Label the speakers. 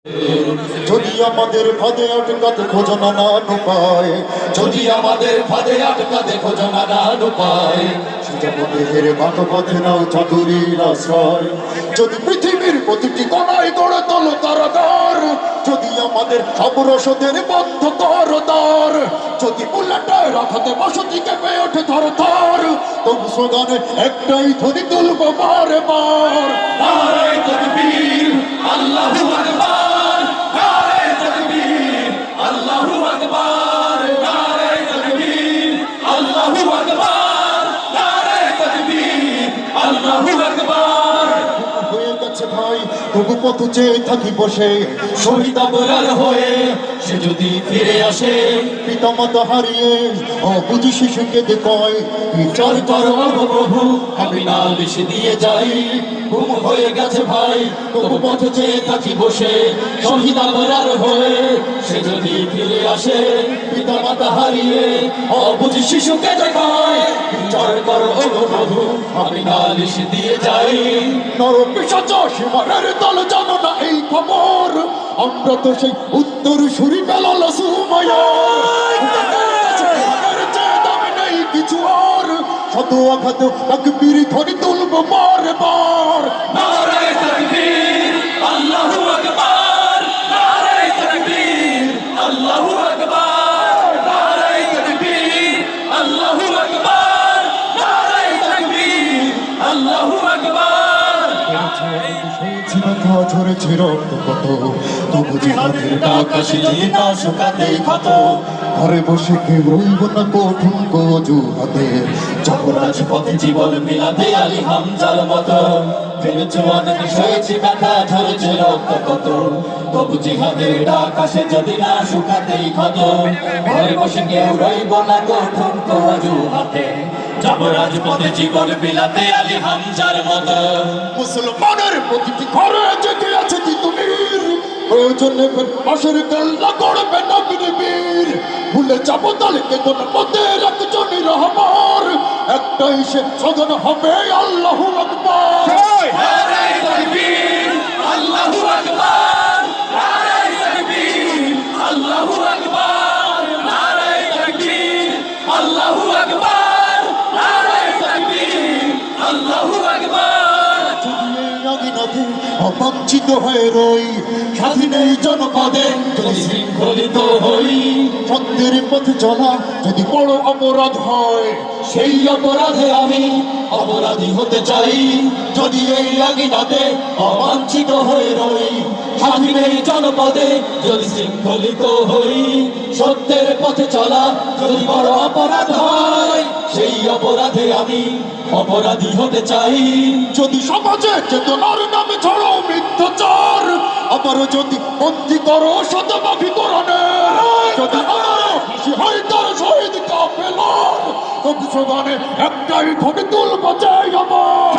Speaker 1: যদি আমাদের ফাঁদে আটকাতে খোঁজো নানান উপায়,
Speaker 2: যদি আমাদের ফাঁদে আটকাতে খোঁজো নানান উপায়,
Speaker 1: সুজপথের বাটো পথে নাও চাতুরীর আশ্রয়। যদি পৃথিবীর প্রতিটি কোণায় গড়ে তোলো কারাগার, যদি আমাদের সব রসদের বদ্ধ করদার, যদি বুলেটের রাখাতে বসতি কেঁপে ওঠে থর থর, তবু স্লোগানে একটাই ধ্বনি তুলবো বারে বার,
Speaker 2: নারায়ে তাকবীর, আল্লাহু আকবার, নারায়ে তাকবীর, আল্লাহু আকবার, নারায়ে তাকবীর, আল্লাহু আকবার, নারায়ে তাকবীর, আল্লাহু আকবার।
Speaker 1: হয়ে গেছে ভাই তবু পথ চেয়ে থাকি বসে,
Speaker 2: শহীদ আবরার হয়ে সে যদি ফিরে আসে,
Speaker 1: পিতামাতা হারিয়ে অবুঝি শিশুকে দেখয়,
Speaker 2: বিচার করো গো প্রভু, আমি নালিশ দিয়ে যাই। ঘুম হয়ে গেছে ভাই তবু পথ চেয়ে থাকি বসে, শহীদ আবরার হয়ে সে যদি ফিরে আসে, পিতা মাতা হারিয়ে অবুঝ শিশুকে দেখায়। বিচার করো গো প্রভু, আমি নালিশ দিয়ে যাই।
Speaker 1: নর পিশাচ সীমারের দল জানো না এই খবর, আমরা তো সেই উত্তর সুরি বেলাল সুমায়া, নেই কিছু আর, শত আঘাত তাকবীর ধ্বনি তুলবো বারে বার,
Speaker 2: নারায়ে তাকবীর, আল্লাহু আকবার, নারায়ে তাকবীর, আল্লাহু আকবার, নারায়ে তাকবীর, আল্লাহু আকবার, নারায়ে তাকবীর, আল্লাহু আকবার।
Speaker 1: সয়েছি ব্যথা ঝরেছে রক্ত কত, তবু জিহাদের ডাক আসে যে না শুকাতে ক্ষত, ঘরে বসে কেউ রইব না কঠিন অজুহাতে,
Speaker 2: যুবরাজ পথে জীবন মিলাতে আলী হামজার মতো, ফিরেছে অনেক সয়েছি ব্যথা ঝরেছে রক্ত কত, তবু জিহাদের ডাক আসে যদি না শুকাতেই ক্ষত, ঘরে বসে কেউ রইব না কঠিন অজুহাতে, যুবরাজ পথে জীবন বিলাতে আলী হামজার মতো।
Speaker 1: মুসলমানের প্রতিটি ঘরে জেগে আছে তিতুমির, প্রয়োজনে পাশের কাল্লা করবে নবীর বীর, ভুলে যাবো তালিকে কোন পথের একজনই রহমান, একটাই সে স্লোগান হবে আল্লাহু আকবার,
Speaker 2: নারায়ে তাকবীর, আল্লাহু আকবার, নারায়ে তাকবীর, আল্লাহু আকবার, নারায়ে তাকবীর, আল্লাহু আকবার, নারায়ে তাকবীর, আল্লাহু আকবার।
Speaker 1: আদিনাথে অবাঞ্ছিত হয়ে রই, স্বাধীন এই জনপদে
Speaker 2: যদি শৃঙ্খলিত হই,
Speaker 1: সত্যের পথে চলা যদি বড় অপরাধ হয়,
Speaker 2: সেই অপরাধে আমি অপরাধী হতে চাই। যদি এই আগিনাতে অবাঞ্ছিত হয়ে রই, স্বাধীন এই জনপদে যদি শৃঙ্খলিত হই, সত্যের পথে চলা যদি বড় অপরাধ হয়, সেই অপরাধে আমি অপরাধী হতে চাই।
Speaker 1: যদি সমাজে চেতনার নামে ছড়ো মিথ্যাচার, আবারও যদি বন্দি করো শতভাবিকরণের, যদি আবারও খুশি হয় তার শহীদ কাফেলার, তবু সমানে একটাই ধ্বনি তুলবো চাই আমার।